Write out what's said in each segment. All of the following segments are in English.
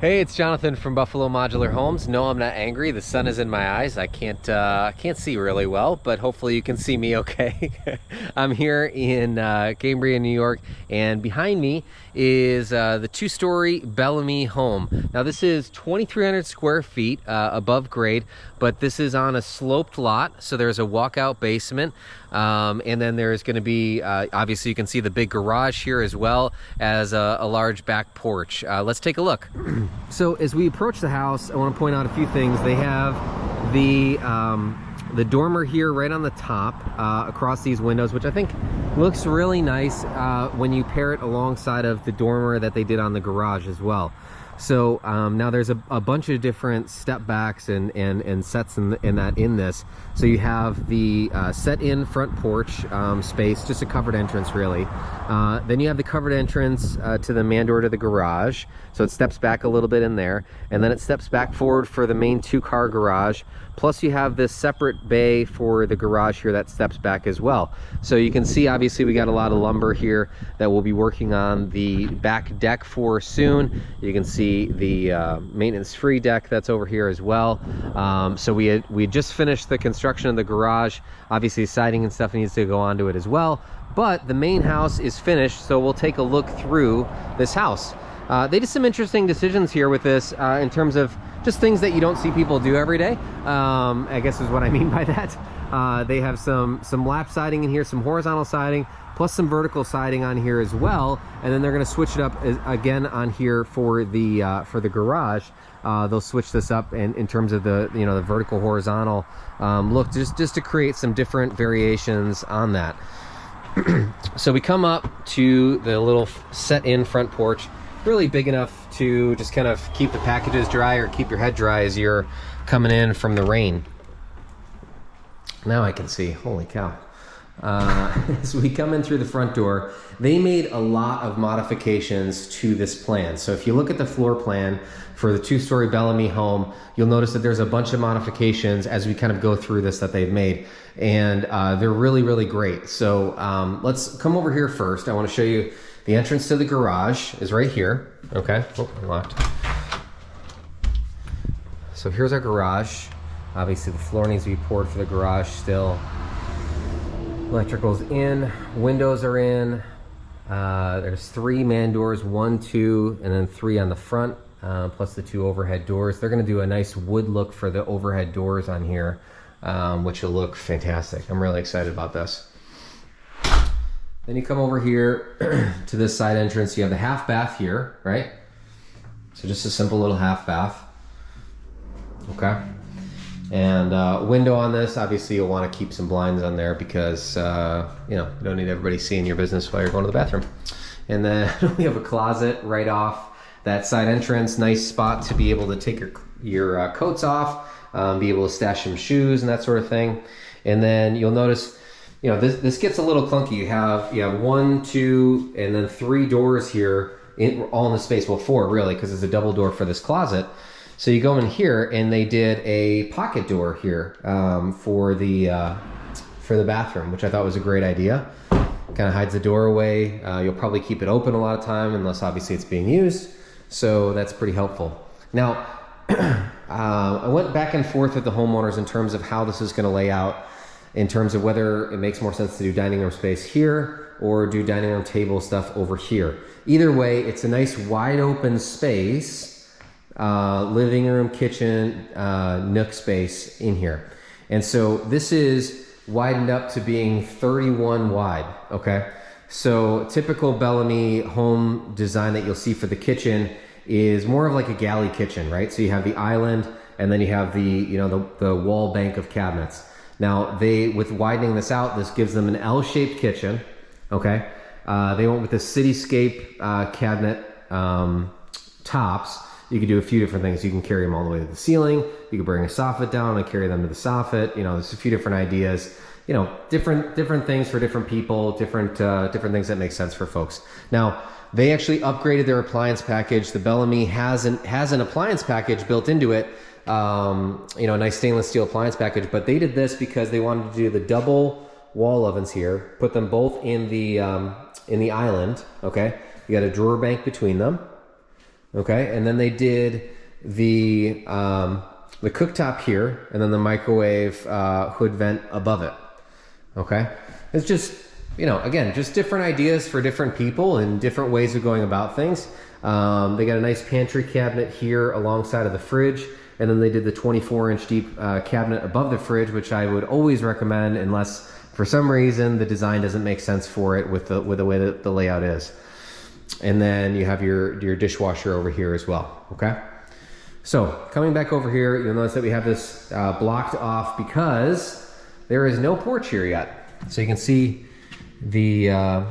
Hey, it's Jonathan from Buffalo Modular Homes. No, I'm not angry. The sun is in my eyes. I can't see really well, but hopefully you can see me okay. I'm here in Cambria, New York, and behind me is the two-story Bellamy home. Now, this is 2,300 square feet above grade, but this is on a sloped lot, so there's a walkout basement, and then there's going to be, obviously you can see the big garage here as well as a large back porch. Let's take a look. So as we approach the house, I want to point out a few things. They have the dormer here right on the top across these windows, which I think looks really nice when you pair it alongside of the dormer that they did on the garage as well. So now there's a bunch of different step backs and sets in this. So you have the set-in front porch space, just a covered entrance really. Then you have the covered entrance to the man door to the garage. So it steps back a little bit in there, and then it steps back forward for the main two-car garage. Plus you have this separate bay for the garage here that steps back as well. So you can see obviously we got a lot of lumber here that we'll be working on the back deck for soon. You can see the maintenance-free deck that's over here as well. So we had just finished the construction of the garage. Obviously siding and stuff needs to go onto it as well, but the main house is finished, so we'll take a look through this house. They did some interesting decisions here with this in terms of just things that you don't see people do every day, I guess is what I mean by that. They have some lap siding in here, some horizontal siding, plus some vertical siding on here as well, and then they're going to switch it up again on here for the garage. They'll switch this up in terms of the the vertical horizontal look, just to create some different variations on that. So we come up to the little set-in front porch, really big enough to just kind of keep the packages dry or keep your head dry as you're coming in from the rain. Now I can see, holy cow. As we come in through the front door, they made a lot of modifications to this plan. So if you look at the floor plan for the two-story Bellamy home, you'll notice that there's a bunch of modifications as we kind of go through this that they've made, and they're really, really great. So let's come over here first. I want to show you the entrance to the garage is right here. Okay, oh, I locked. So here's our garage. Obviously the floor needs to be poured for the garage still. Electrical's in, windows are in. There's 3 man doors, 1, 2, and then 3 on the front, plus the 2 overhead doors. They're gonna do a nice wood look for the overhead doors on here, which will look fantastic. I'm really excited about this. Then you come over here to this side entrance. You have the half bath here, right? So just a simple little half bath. Okay. And window on this, obviously you'll want to keep some blinds on there because you don't need everybody seeing your business while you're going to the bathroom. And then we have a closet right off that side entrance. Nice spot to be able to take your coats off, be able to stash some shoes and that sort of thing. And then you'll notice, this gets a little clunky. You have 1, 2, and then 3 doors here, all in the space. Well, 4 really, because it's a double door for this closet. So you go in here, and they did a pocket door here for the bathroom, which I thought was a great idea. Kind of hides the doorway. You'll probably keep it open a lot of time, unless obviously it's being used. So that's pretty helpful. Now, I went back and forth with the homeowners in terms of how this is going to lay out, in terms of whether it makes more sense to do dining room space here or do dining room table stuff over here. Either way, it's a nice wide open space, living room, kitchen, nook space in here. And so this is widened up to being 31 wide, okay? So typical Bellamy home design that you'll see for the kitchen is more of like a galley kitchen, right? So you have the island, and then you have the wall bank of cabinets. Now with widening this out, this gives them an L-shaped kitchen, okay? They went with the cityscape cabinet tops. You can do a few different things. You can carry them all the way to the ceiling. You can bring a soffit down and carry them to the soffit. There's a few different ideas. Different things for different people, different things that make sense for folks. Now, they actually upgraded their appliance package. The Bellamy has an appliance package built into it. A nice stainless steel appliance package, but they did this because they wanted to do the double wall ovens here, put them both in the island. Okay, you got a drawer bank between them. Okay, and then they did the cooktop here, and then the microwave hood vent above it. Okay, it's just, you know, again, just different ideas for different people and different ways of going about things. They got a nice pantry cabinet here alongside of the fridge, and then they did the 24-inch deep cabinet above the fridge, which I would always recommend unless for some reason the design doesn't make sense for it with the way that the layout is. And then you have your dishwasher over here as well. Okay, so coming back over here, you'll notice that we have this blocked off because there is no porch here yet. So you can see the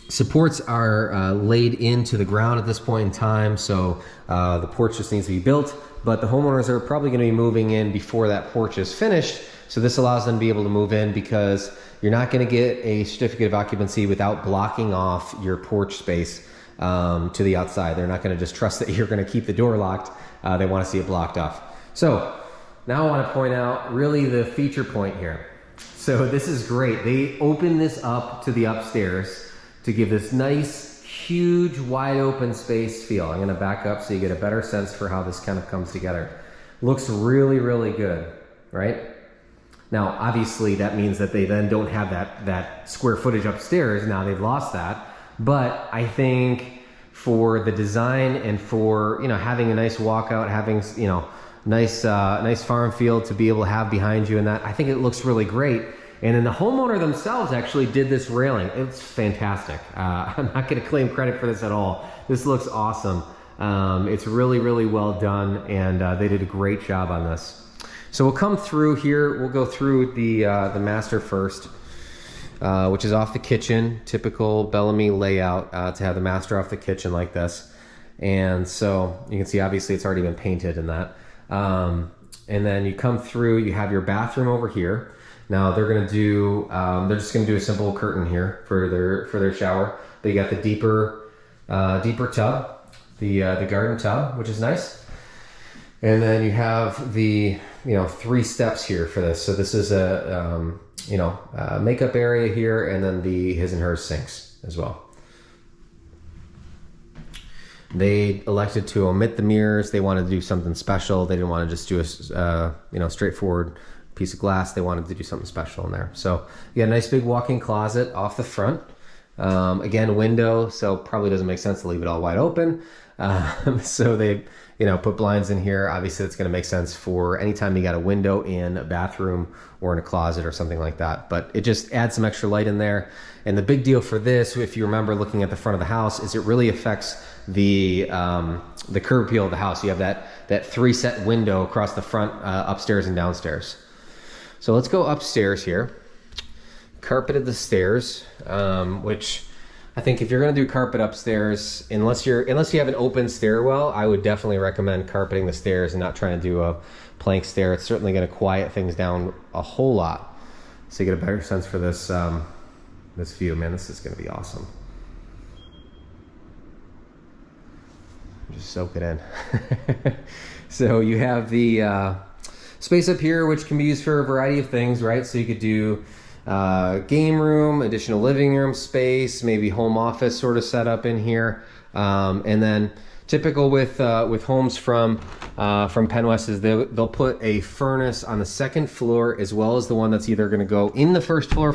supports are laid into the ground at this point in time, so the porch just needs to be built, but the homeowners are probably going to be moving in before that porch is finished, so this allows them to be able to move in because you're not going to get a certificate of occupancy without blocking off your porch space to the outside. They're not going to just trust that you're going to keep the door locked. They want to see it blocked off. So now I want to point out really the feature point here. So this is great. They open this up to the upstairs to give this nice, huge, wide open space feel. I'm gonna back up so you get a better sense for how this kind of comes together. Looks really, really good, right? Now, obviously that means that they then don't have that square footage upstairs. Now they've lost that. But I think for the design and for, you know, having a nice walkout, having, you know, nice farm field to be able to have behind you, and that, I think it looks really great. And then the homeowner themselves actually did this railing. It's fantastic. I'm not going to claim credit for this at all. This looks awesome. It's really, really well done, and they did a great job on this. So we'll come through here. We'll go through the master first, which is off the kitchen. Typical Bellamy layout to have the master off the kitchen like this. And so you can see obviously it's already been painted in that. And then you come through, you have your bathroom over here. Now they're gonna do, they're just gonna do a simple curtain here for their shower. They got the deeper tub, the garden tub, which is nice. And then you have the, you know, 3 steps here for this. So this is a, you know, makeup area here, and then the his and hers sinks as well. They elected to omit the mirrors. They wanted to do something special. They didn't want to just do a, you know, straightforward piece of glass. They wanted to do something special in there. So you got a nice big walk-in closet off the front. Again, window, so probably doesn't make sense to leave it all wide open. So they, you know, put blinds in here. Obviously, it's going to make sense for anytime you got a window in a bathroom or in a closet or something like that. But it just adds some extra light in there. And the big deal for this, if you remember looking at the front of the house, is it really affects the curb appeal of the house. You have that 3-set window across the front, upstairs and downstairs. So let's go upstairs here. Carpeted the stairs, which I think if you're gonna do carpet upstairs, unless you have an open stairwell, I would definitely recommend carpeting the stairs and not trying to do a plank stair. It's certainly gonna quiet things down a whole lot, so you get a better sense for this this view. Man, this is gonna be awesome. Just soak it in. So you have the space up here, which can be used for a variety of things, right? So you could do game room, additional living room space, maybe home office sort of setup in here. And then typical with homes from Penn West is they'll put a furnace on the 2nd floor, as well as the one that's either going to go in the first floor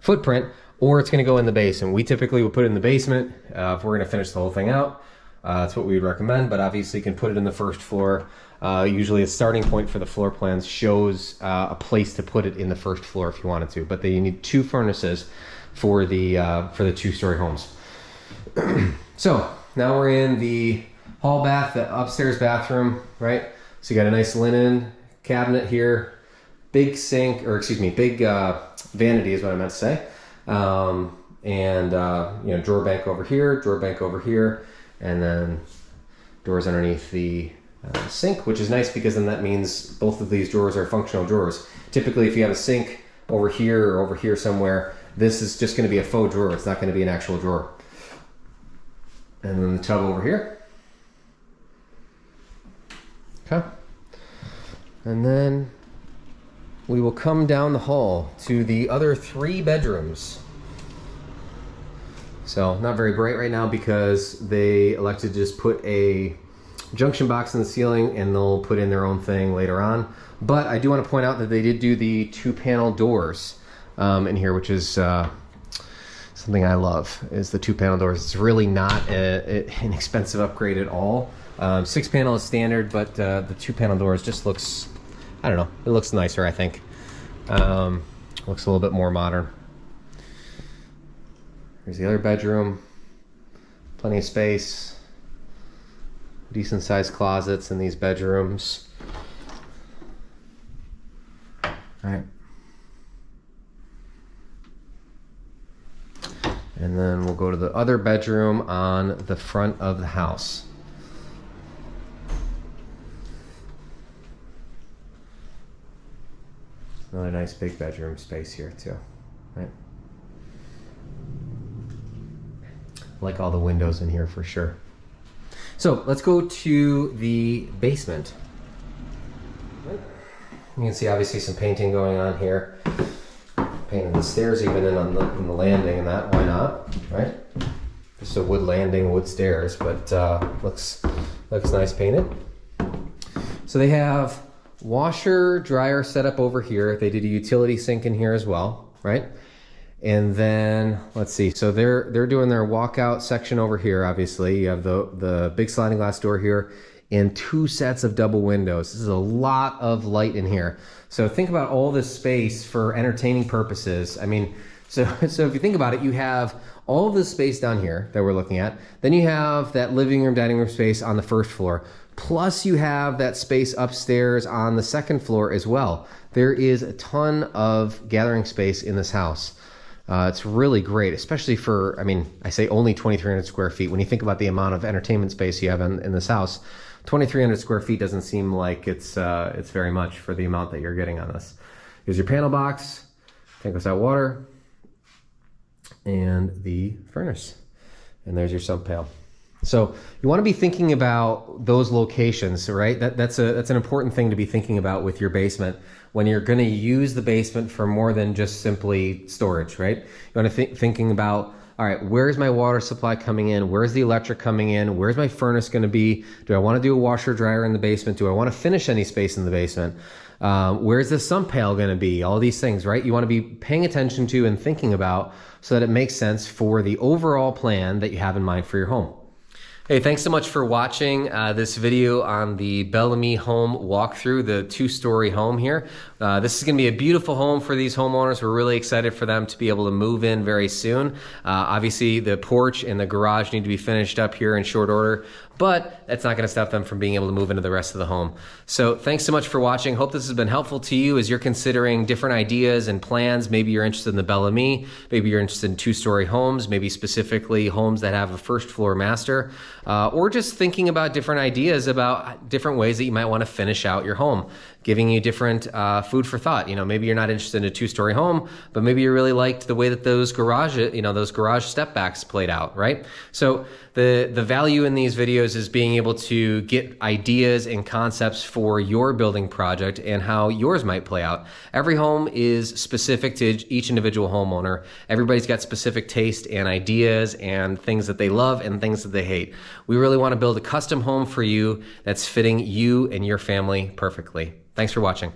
footprint, or it's going to go in the basement. We typically would put it in the basement if we're going to finish the whole thing out. That's what we would recommend, but obviously you can put it in the first floor. Usually a starting point for the floor plans shows a place to put it in the first floor if you wanted to, but you need 2 furnaces for the 2-story homes. So now we're in the hall bath, the upstairs bathroom, right? So you got a nice linen cabinet here, big sink, or excuse me, big vanity is what I meant to say. And you know, drawer bank over here, and then doors underneath the sink, which is nice because then that means both of these drawers are functional drawers. Typically, if you have a sink over here or over here somewhere, this is just going to be a faux drawer. It's not going to be an actual drawer. And then the tub over here. Okay. And then we will come down the hall to the other 3 bedrooms. So not very bright right now because they elected to just put a junction box in the ceiling and they'll put in their own thing later on. But I do want to point out that they did do the 2-panel doors in here, which is something I love, is the 2-panel doors. It's really not an expensive upgrade at all. 6-panel is standard, but the 2-panel doors just looks, I don't know, it looks nicer, I think. Looks a little bit more modern. Here's the other bedroom. Plenty of space. Decent sized closets in these bedrooms. All right. And then we'll go to the other bedroom on the front of the house. Another nice big bedroom space here too, right? Like all the windows in here for sure. So let's go to the basement. You can see obviously some painting going on here. Painted the stairs even in on the landing and that, why not, right? Just a wood landing, wood stairs, but looks nice painted. So they have washer, dryer set up over here. They did a utility sink in here as well, right? And then let's see, so they're doing their walkout section over here. Obviously you have the big sliding glass door here and 2 sets of double windows. This is a lot of light in here. So think about all this space for entertaining purposes. I mean, so if you think about it, you have all of this space down here that we're looking at. Then you have that living room, dining room space on the first floor. Plus you have that space upstairs on the second floor as well. There is a ton of gathering space in this house. It's really great, especially for, I mean, I say only 2,300 square feet. When you think about the amount of entertainment space you have in this house, 2,300 square feet doesn't seem like it's very much for the amount that you're getting on this. Here's your panel box, tank goes out water, and the furnace. And there's your sump pail. So you want to be thinking about those locations, right? That's an important thing to be thinking about with your basement when you're going to use the basement for more than just simply storage, right? You want to thinking about, all right, where's my water supply coming in? Where's the electric coming in? Where's my furnace going to be? Do I want to do a washer dryer in the basement? Do I want to finish any space in the basement? Where's the sump pail going to be? All these things, right? You want to be paying attention to and thinking about so that it makes sense for the overall plan that you have in mind for your home. Hey, thanks so much for watching this video on the Belle home walkthrough, the 2-story home here. This is going to be a beautiful home for these homeowners. We're really excited for them to be able to move in very soon. Obviously, the porch and the garage need to be finished up here in short order, but that's not going to stop them from being able to move into the rest of the home. So thanks so much for watching. Hope this has been helpful to you as you're considering different ideas and plans. Maybe you're interested in the Belle, maybe you're interested in 2-story homes, maybe specifically homes that have a first floor master, or just thinking about different ideas about different ways that you might want to finish out your home, giving you different food for thought. You know, maybe you're not interested in a 2-story home, but maybe you really liked the way that those garage step backs played out, right? So the value in these videos is being able to get ideas and concepts for your building project and how yours might play out. Every home is specific to each individual homeowner. Everybody's got specific taste and ideas and things that they love and things that they hate. We really want to build a custom home for you that's fitting you and your family perfectly. Thanks for watching.